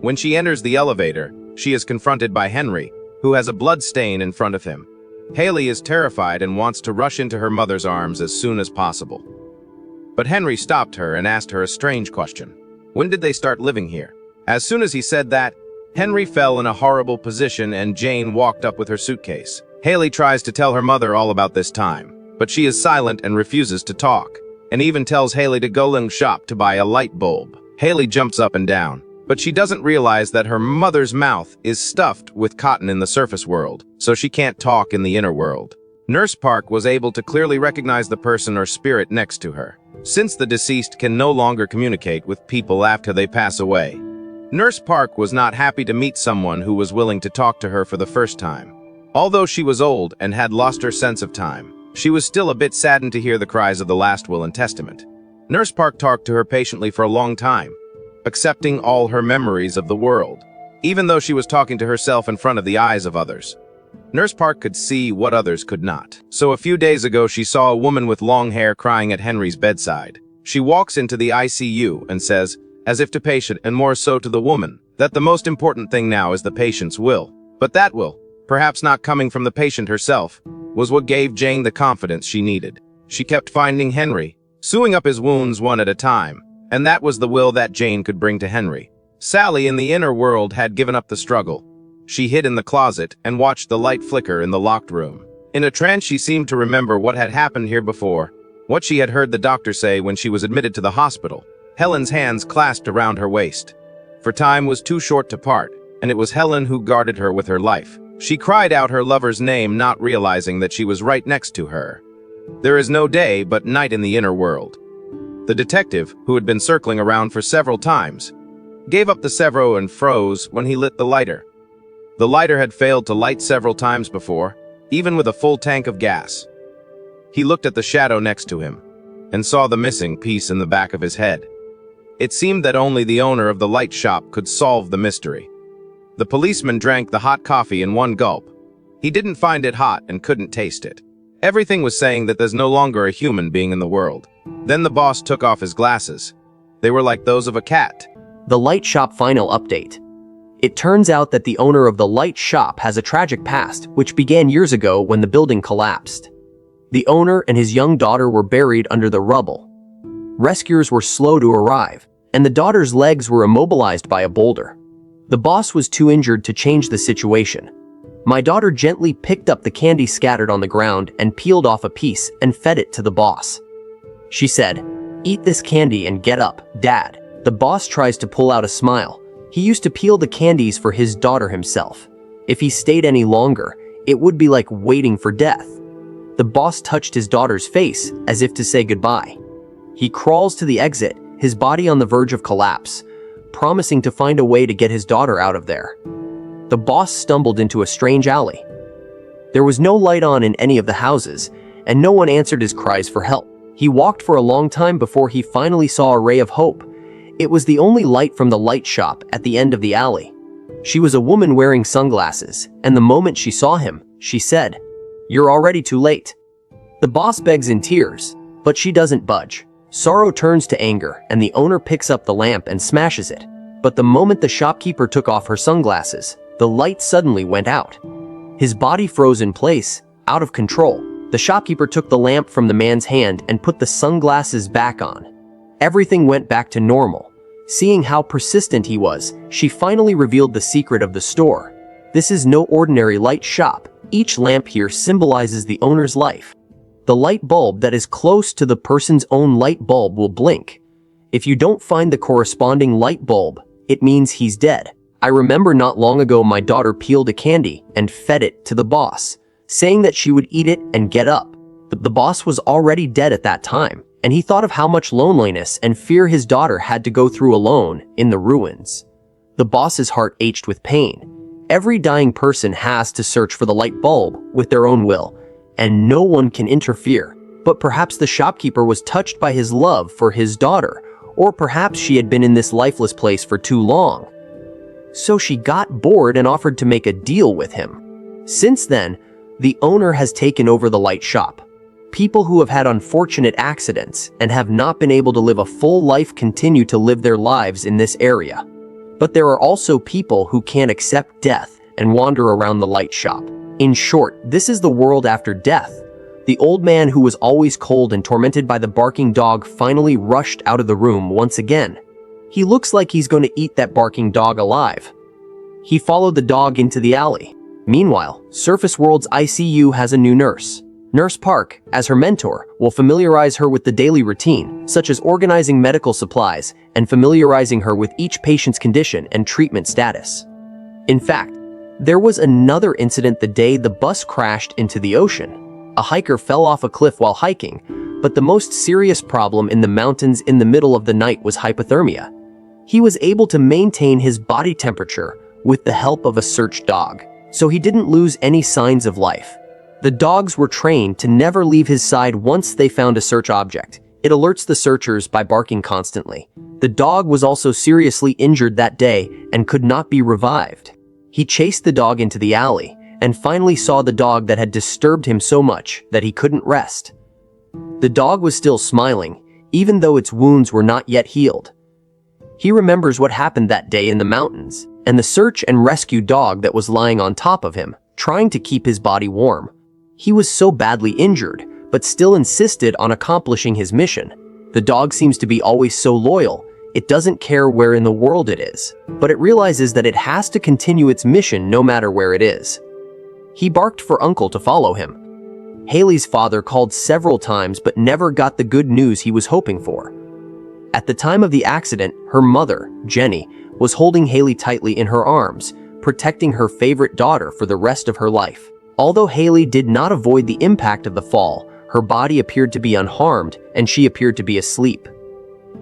When she enters the elevator, she is confronted by Henry, who has a blood stain in front of him. Haley is terrified and wants to rush into her mother's arms as soon as possible. But Henry stopped her and asked her a strange question. When did they start living here? As soon as he said that, Henry fell in a horrible position and Jane walked up with her suitcase. Haley tries to tell her mother all about this time, but she is silent and refuses to talk, and even tells Haley to go to the shop to buy a light bulb. Haley jumps up and down, but she doesn't realize that her mother's mouth is stuffed with cotton in the surface world, so she can't talk in the inner world. Nurse Park was able to clearly recognize the person or spirit next to her, since the deceased can no longer communicate with people after they pass away. Nurse Park was not happy to meet someone who was willing to talk to her for the first time. Although she was old and had lost her sense of time, she was still a bit saddened to hear the cries of the last will and testament. Nurse Park talked to her patiently for a long time, accepting all her memories of the world, even though she was talking to herself in front of the eyes of others. Nurse Park could see what others could not. So a few days ago she saw a woman with long hair crying at Henry's bedside. She walks into the ICU and says, as if to patient and more so to the woman, that the most important thing now is the patient's will. But that will, perhaps not coming from the patient herself, was what gave Jane the confidence she needed. She kept finding Henry, sewing up his wounds one at a time, and that was the will that Jane could bring to Henry. Sally in the inner world had given up the struggle. She hid in the closet and watched the light flicker in the locked room. In a trance she seemed to remember what had happened here before, what she had heard the doctor say when she was admitted to the hospital. Helen's hands clasped around her waist. For time was too short to part, and it was Helen who guarded her with her life. She cried out her lover's name, not realizing that she was right next to her. There is no day but night in the inner world. The detective, who had been circling around for several times, gave up the servo and froze when he lit the lighter. The lighter had failed to light several times before, even with a full tank of gas. He looked at the shadow next to him and saw the missing piece in the back of his head. It seemed that only the owner of the light shop could solve the mystery. The policeman drank the hot coffee in one gulp. He didn't find it hot and couldn't taste it. Everything was saying that there's no longer a human being in the world. Then the boss took off his glasses. They were like those of a cat. The Light Shop final update. It turns out that the owner of the Light Shop has a tragic past, which began years ago when the building collapsed. The owner and his young daughter were buried under the rubble. Rescuers were slow to arrive, and the daughter's legs were immobilized by a boulder. The boss was too injured to change the situation. My daughter gently picked up the candy scattered on the ground and peeled off a piece and fed it to the boss. She said, "Eat this candy and get up, Dad." The boss tries to pull out a smile. He used to peel the candies for his daughter himself. If he stayed any longer, it would be like waiting for death. The boss touched his daughter's face as if to say goodbye. He crawls to the exit, his body on the verge of collapse, promising to find a way to get his daughter out of there. The boss stumbled into a strange alley. There was no light on in any of the houses, and no one answered his cries for help. He walked for a long time before he finally saw a ray of hope. It was the only light from the light shop at the end of the alley. She was a woman wearing sunglasses, and the moment she saw him, she said, "You're already too late." The boss begs in tears, but she doesn't budge. Sorrow turns to anger, and the owner picks up the lamp and smashes it. But the moment the shopkeeper took off her sunglasses, the light suddenly went out. His body froze in place, out of control. The shopkeeper took the lamp from the man's hand and put the sunglasses back on. Everything went back to normal. Seeing how persistent he was, she finally revealed the secret of the store. This is no ordinary light shop. Each lamp here symbolizes the owner's life. The light bulb that is close to the person's own light bulb will blink. If you don't find the corresponding light bulb, it means he's dead. I remember not long ago my daughter peeled a candy and fed it to the boss, saying that she would eat it and get up. But the boss was already dead at that time, and he thought of how much loneliness and fear his daughter had to go through alone in the ruins. The boss's heart ached with pain. Every dying person has to search for the light bulb with their own will, and no one can interfere. But perhaps the shopkeeper was touched by his love for his daughter, or perhaps she had been in this lifeless place for too long. So she got bored and offered to make a deal with him. Since then, the owner has taken over the light shop. People who have had unfortunate accidents and have not been able to live a full life continue to live their lives in this area. But there are also people who can't accept death and wander around the light shop. In short, this is the world after death. The old man who was always cold and tormented by the barking dog finally rushed out of the room once again. He looks like he's going to eat that barking dog alive. He followed the dog into the alley. Meanwhile, Surface World's ICU has a new nurse. Nurse Park, as her mentor, will familiarize her with the daily routine, such as organizing medical supplies and familiarizing her with each patient's condition and treatment status. In fact, there was another incident the day the bus crashed into the ocean. A hiker fell off a cliff while hiking, but the most serious problem in the mountains in the middle of the night was hypothermia. He was able to maintain his body temperature with the help of a search dog, so he didn't lose any signs of life. The dogs were trained to never leave his side once they found a search object. It alerts the searchers by barking constantly. The dog was also seriously injured that day and could not be revived. He chased the dog into the alley and finally saw the dog that had disturbed him so much that he couldn't rest. The dog was still smiling, even though its wounds were not yet healed. He remembers what happened that day in the mountains, and the search and rescue dog that was lying on top of him, trying to keep his body warm. He was so badly injured, but still insisted on accomplishing his mission. The dog seems to be always so loyal, it doesn't care where in the world it is, but it realizes that it has to continue its mission no matter where it is. He barked for Uncle to follow him. Haley's father called several times but never got the good news he was hoping for. At the time of the accident, her mother, Jenny, was holding Haley tightly in her arms, protecting her favorite daughter for the rest of her life. Although Haley did not avoid the impact of the fall, her body appeared to be unharmed and she appeared to be asleep.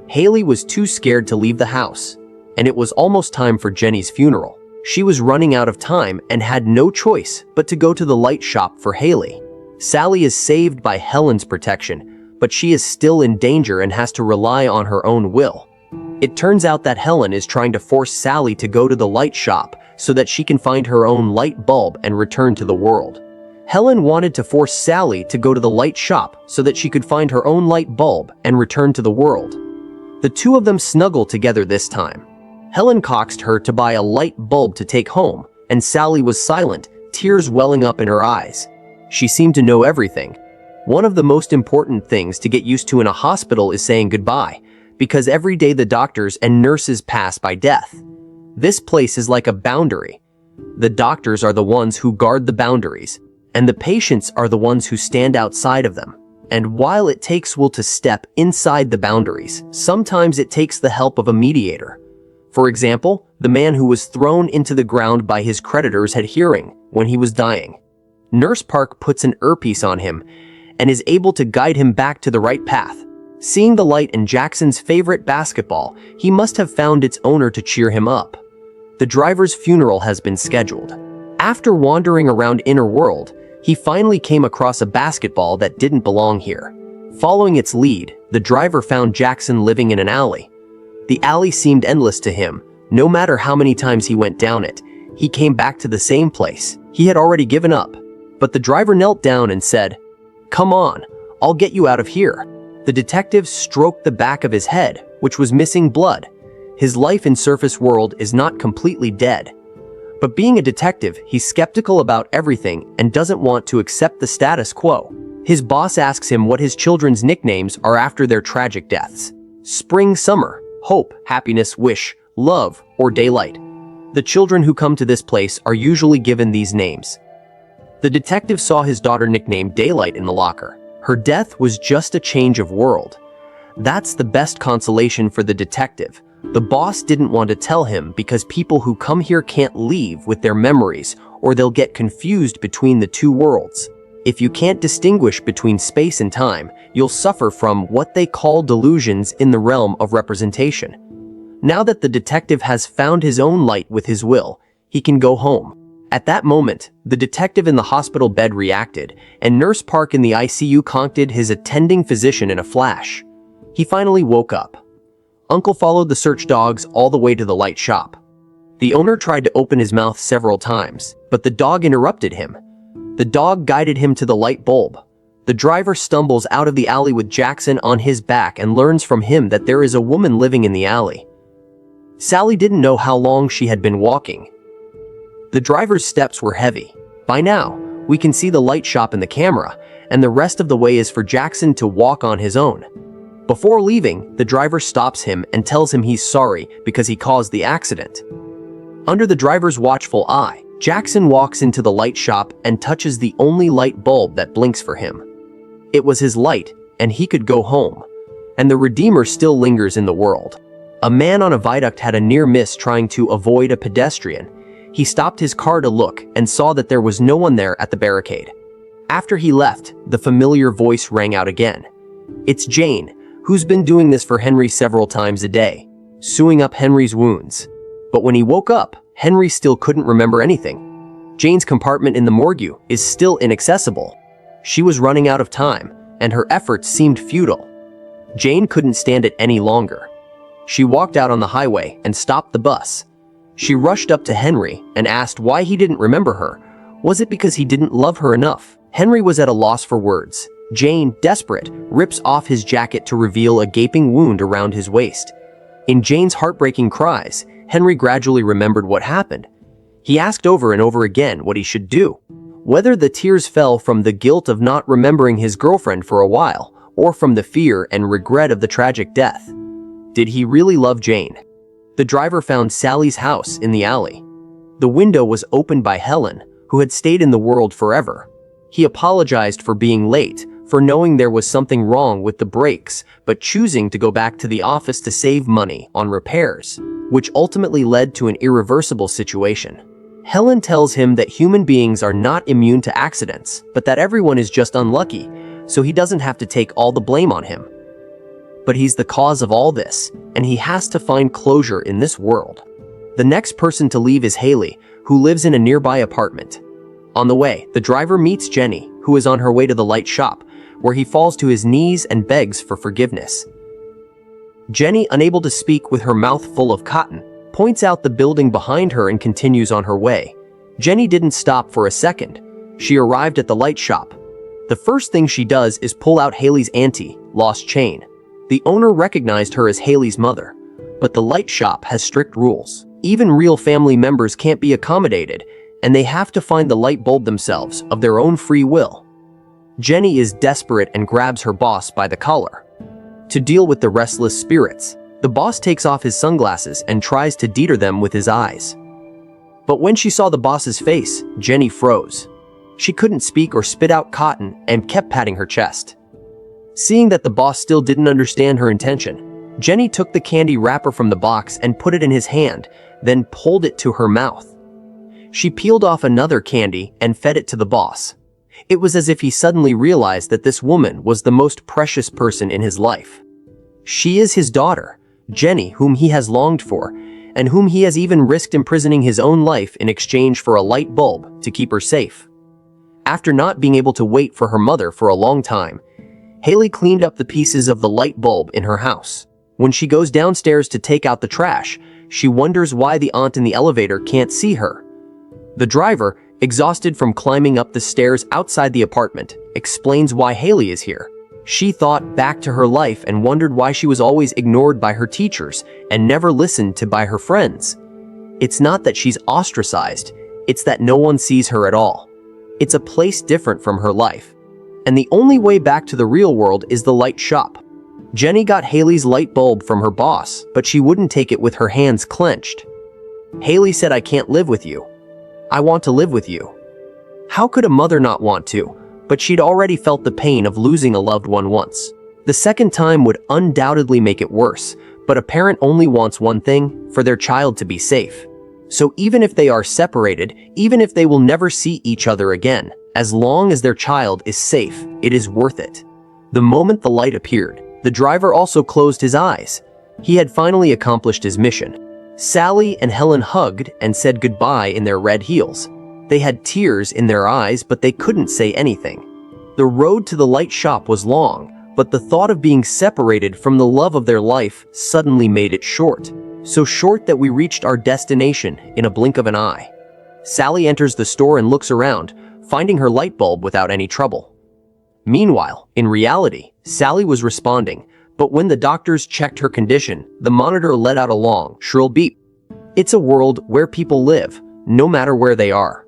Haley was too scared to leave the house, and it was almost time for Jenny's funeral. She was running out of time and had no choice but to go to the light shop for Haley. Sally is saved by Helen's protection, but she is still in danger and has to rely on her own will. It turns out that Helen is trying to force Sally to go to the light shop so that she can find her own light bulb and return to the world. Helen wanted to force Sally to go to the light shop so that she could find her own light bulb and return to the world. The two of them snuggle together this time. Helen coaxed her to buy a light bulb to take home, and Sally was silent, tears welling up in her eyes. She seemed to know everything. One of the most important things to get used to in a hospital is saying goodbye, because every day the doctors and nurses pass by death. This place is like a boundary. The doctors are the ones who guard the boundaries, and the patients are the ones who stand outside of them. And while it takes will to step inside the boundaries, sometimes it takes the help of a mediator. For example, the man who was thrown into the ground by his creditors had hearing when he was dying. Nurse Park puts an earpiece on him and is able to guide him back to the right path. Seeing the light in Jackson's favorite basketball, he must have found its owner to cheer him up. The driver's funeral has been scheduled. After wandering around Inner World, he finally came across a basketball that didn't belong here. Following its lead, the driver found Jackson living in an alley. The alley seemed endless to him. No matter how many times he went down it, he came back to the same place. He had already given up. But the driver knelt down and said, "Come on, I'll get you out of here." The detective stroked the back of his head, which was missing blood. His life in surface world is not completely dead. But being a detective, he's skeptical about everything and doesn't want to accept the status quo. His boss asks him what his children's nicknames are after their tragic deaths. Spring, summer, hope, happiness, wish, love, or daylight. The children who come to this place are usually given these names. The detective saw his daughter nicknamed Daylight in the locker. Her death was just a change of world. That's the best consolation for the detective. The boss didn't want to tell him because people who come here can't leave with their memories, or they'll get confused between the two worlds. If you can't distinguish between space and time, you'll suffer from what they call delusions in the realm of representation. Now that the detective has found his own light with his will, he can go home. At that moment, the detective in the hospital bed reacted, and Nurse Park in the ICU contacted his attending physician in a flash. He finally woke up. Uncle followed the search dogs all the way to the light shop. The owner tried to open his mouth several times, but the dog interrupted him. The dog guided him to the light bulb. The driver stumbles out of the alley with Jackson on his back and learns from him that there is a woman living in the alley. Sally didn't know how long she had been walking. The driver's steps were heavy. By now, we can see the light shop in the camera, and the rest of the way is for Jackson to walk on his own. Before leaving, the driver stops him and tells him he's sorry because he caused the accident. Under the driver's watchful eye, Jackson walks into the light shop and touches the only light bulb that blinks for him. It was his light, and he could go home. And the Redeemer still lingers in the world. A man on a viaduct had a near miss trying to avoid a pedestrian. He stopped his car to look and saw that there was no one there at the barricade. After he left, the familiar voice rang out again. It's Jane, who's been doing this for Henry several times a day, sewing up Henry's wounds. But when he woke up, Henry still couldn't remember anything. Jane's compartment in the morgue is still inaccessible. She was running out of time, and her efforts seemed futile. Jane couldn't stand it any longer. She walked out on the highway and stopped the bus. She rushed up to Henry and asked why he didn't remember her. Was it because he didn't love her enough? Henry was at a loss for words. Jane, desperate, rips off his jacket to reveal a gaping wound around his waist. In Jane's heartbreaking cries, Henry gradually remembered what happened. He asked over and over again what he should do. Whether the tears fell from the guilt of not remembering his girlfriend for a while, or from the fear and regret of the tragic death. Did he really love Jane? The driver found Sally's house in the alley. The window was opened by Helen, who had stayed in the world forever. He apologized for being late, for knowing there was something wrong with the brakes, but choosing to go back to the office to save money on repairs, which ultimately led to an irreversible situation. Helen tells him that human beings are not immune to accidents, but that everyone is just unlucky, so he doesn't have to take all the blame on him. But he's the cause of all this, and he has to find closure in this world. The next person to leave is Haley, who lives in a nearby apartment. On the way, the driver meets Jenny, who is on her way to the light shop, where he falls to his knees and begs for forgiveness. Jenny, unable to speak with her mouth full of cotton, points out the building behind her and continues on her way. Jenny didn't stop for a second. She arrived at the light shop. The first thing she does is pull out Haley's lost chain. The owner recognized her as Haley's mother, but the light shop has strict rules. Even real family members can't be accommodated, and they have to find the light bulb themselves of their own free will. Jenny is desperate and grabs her boss by the collar. To deal with the restless spirits, the boss takes off his sunglasses and tries to deter them with his eyes. But when she saw the boss's face, Jenny froze. She couldn't speak or spit out cotton and kept patting her chest. Seeing that the boss still didn't understand her intention, Jenny took the candy wrapper from the box and put it in his hand, then pulled it to her mouth. She peeled off another candy and fed it to the boss. It was as if he suddenly realized that this woman was the most precious person in his life. She is his daughter, Jenny, whom he has longed for, and whom he has even risked imprisoning his own life in exchange for a light bulb to keep her safe. After not being able to wait for her mother for a long time, Haley cleaned up the pieces of the light bulb in her house. When she goes downstairs to take out the trash, she wonders why the aunt in the elevator can't see her. The driver, exhausted from climbing up the stairs outside the apartment, explains why Haley is here. She thought back to her life and wondered why she was always ignored by her teachers and never listened to by her friends. It's not that she's ostracized, it's that no one sees her at all. It's a place different from her life. And the only way back to the real world is the light shop. Jenny got Haley's light bulb from her boss, but she wouldn't take it with her hands clenched. Haley said, "I can't live with you. I want to live with you." How could a mother not want to? But she'd already felt the pain of losing a loved one once. The second time would undoubtedly make it worse, but a parent only wants one thing, for their child to be safe. So even if they are separated, even if they will never see each other again, as long as their child is safe, it is worth it. The moment the light appeared, the driver also closed his eyes. He had finally accomplished his mission. Sally and Helen hugged and said goodbye in their red heels. They had tears in their eyes, but they couldn't say anything. The road to the light shop was long, but the thought of being separated from the love of their life suddenly made it short. So short that we reached our destination in a blink of an eye. Sally enters the store and looks around, finding her light bulb without any trouble. Meanwhile, in reality, Sally was responding, but when the doctors checked her condition, the monitor let out a long, shrill beep. It's a world where people live, no matter where they are.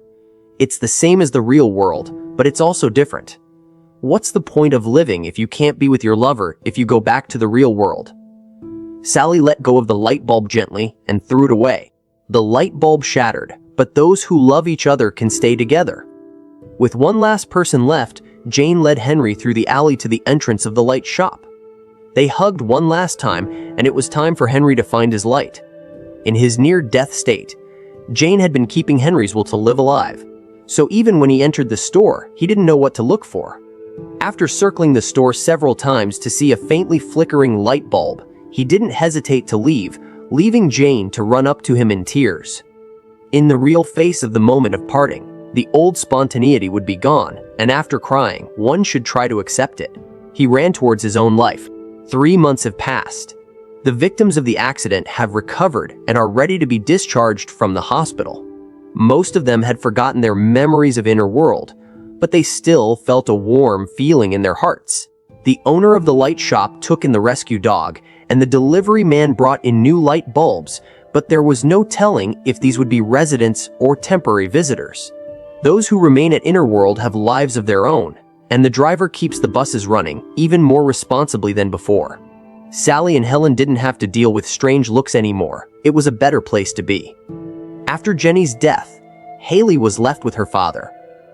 It's the same as the real world, but it's also different. What's the point of living if you can't be with your lover if you go back to the real world? Sally let go of the light bulb gently and threw it away. The light bulb shattered, but those who love each other can stay together. With one last person left, Jane led Henry through the alley to the entrance of the light shop. They hugged one last time, and it was time for Henry to find his light. In his near-death state, Jane had been keeping Henry's will to live alive. So even when he entered the store, he didn't know what to look for. After circling the store several times to see a faintly flickering light bulb, he didn't hesitate to leave, leaving Jane to run up to him in tears. In the real face of the moment of parting, the old spontaneity would be gone, and after crying, one should try to accept it. He ran towards his own life. 3 months have passed. The victims of the accident have recovered and are ready to be discharged from the hospital. Most of them had forgotten their memories of inner world, but they still felt a warm feeling in their hearts. The owner of the light shop took in the rescue dog, and the delivery man brought in new light bulbs, but there was no telling if these would be residents or temporary visitors. Those who remain at inner world have lives of their own, and the driver keeps the buses running, even more responsibly than before. Sally and Helen didn't have to deal with strange looks anymore. It was a better place to be. After Jenny's death, Haley was left with her father.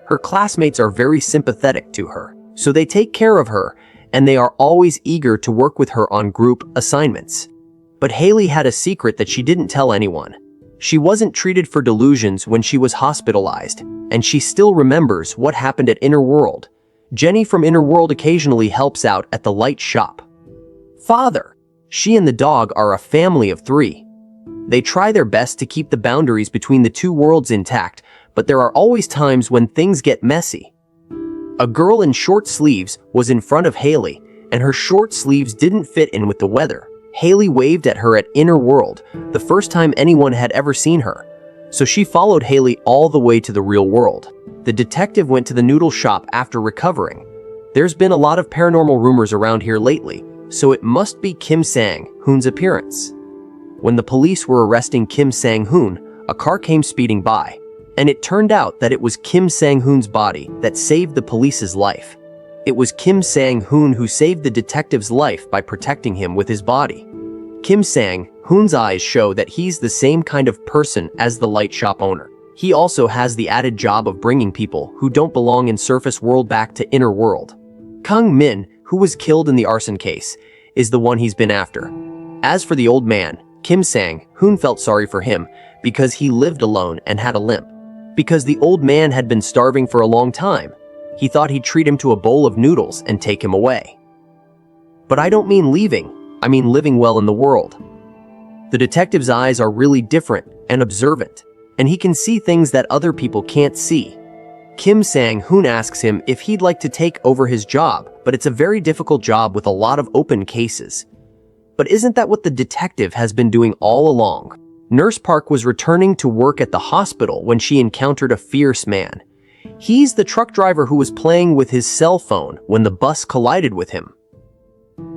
Her classmates are very sympathetic to her, so they take care of her, and they are always eager to work with her on group assignments. But Haley had a secret that she didn't tell anyone. She wasn't treated for delusions when she was hospitalized, and she still remembers what happened at Inner World. Jenny from Inner World occasionally helps out at the Light Shop. Father. She and the dog are a family of 3. They try their best to keep the boundaries between the 2 worlds intact, but there are always times when things get messy. A girl in short sleeves was in front of Haley, and her short sleeves didn't fit in with the weather. Haley waved at her at Inner World, the first time anyone had ever seen her. So she followed Haley all the way to the real world. The detective went to the noodle shop after recovering. There's been a lot of paranormal rumors around here lately, so it must be Kim Sang-hoon's appearance. When the police were arresting Kim Sang-hoon, a car came speeding by, and it turned out that it was Kim Sang-hoon's body that saved the police's life. It was Kim Sang-hoon who saved the detective's life by protecting him with his body. Kim Sang-hoon's eyes show that he's the same kind of person as the Light Shop owner. He also has the added job of bringing people who don't belong in surface world back to Inner World. Kang Min, who was killed in the arson case, is the one he's been after. As for the old man, Kim Sang-hoon felt sorry for him because he lived alone and had a limp. Because the old man had been starving for a long time, he thought he'd treat him to a bowl of noodles and take him away. But I don't mean leaving, I mean living well in the world. The detective's eyes are really different and observant, and he can see things that other people can't see. Kim Sang-hoon asks him if he'd like to take over his job, but it's a very difficult job with a lot of open cases. But isn't that what the detective has been doing all along? Nurse Park was returning to work at the hospital when she encountered a fierce man. He's the truck driver who was playing with his cell phone when the bus collided with him.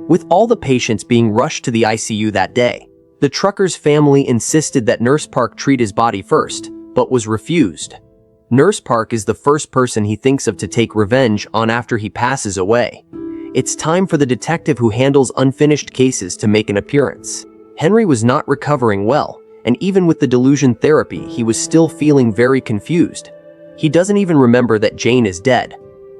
With all the patients being rushed to the ICU that day, the trucker's family insisted that Nurse Park treat his body first, but was refused. Nurse Park is the first person he thinks of to take revenge on after he passes away. It's time for the detective who handles unfinished cases to make an appearance. Henry was not recovering well, and even with the delusion therapy, he was still feeling very confused. He doesn't even remember that Jane is dead.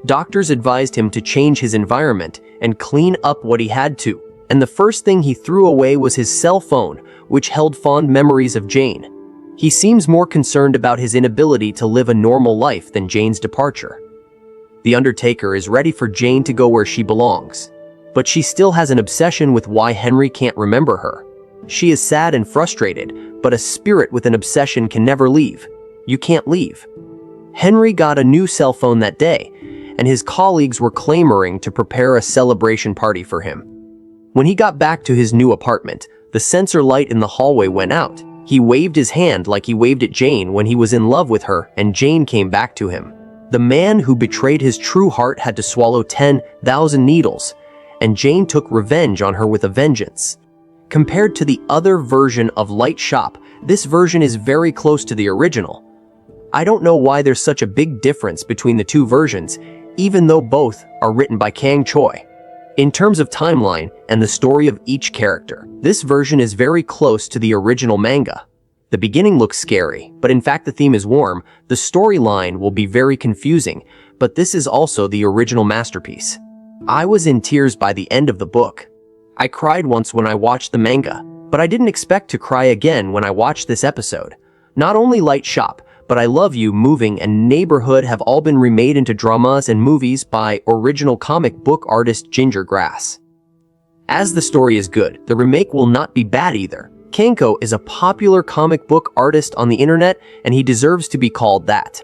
Doctors advised him to change his environment and clean up what he had to, and the first thing he threw away was his cell phone, which held fond memories of Jane. He seems more concerned about his inability to live a normal life than Jane's departure. The Undertaker is ready for Jane to go where she belongs, but she still has an obsession with why Henry can't remember her. She is sad and frustrated, but a spirit with an obsession can never leave. You can't leave. Henry got a new cell phone that day, and his colleagues were clamoring to prepare a celebration party for him. When he got back to his new apartment, the sensor light in the hallway went out. He waved his hand like he waved at Jane when he was in love with her, and Jane came back to him. The man who betrayed his true heart had to swallow 10,000 needles, and Jane took revenge on her with a vengeance. Compared to the other version of Light Shop, this version is very close to the original. I don't know why there's such a big difference between the 2 versions, even though both are written by Kang Choi. In terms of timeline and the story of each character, this version is very close to the original manga. The beginning looks scary, but in fact the theme is warm. The storyline will be very confusing, but this is also the original masterpiece. I was in tears by the end of the book. I cried once when I watched the manga, but I didn't expect to cry again when I watched this episode. Not only Light Shop, but I Love You, Moving, and Neighborhood have all been remade into dramas and movies by original comic book artist Ginger Grass. As the story is good, the remake will not be bad either. Kanko is a popular comic book artist on the internet, and he deserves to be called that.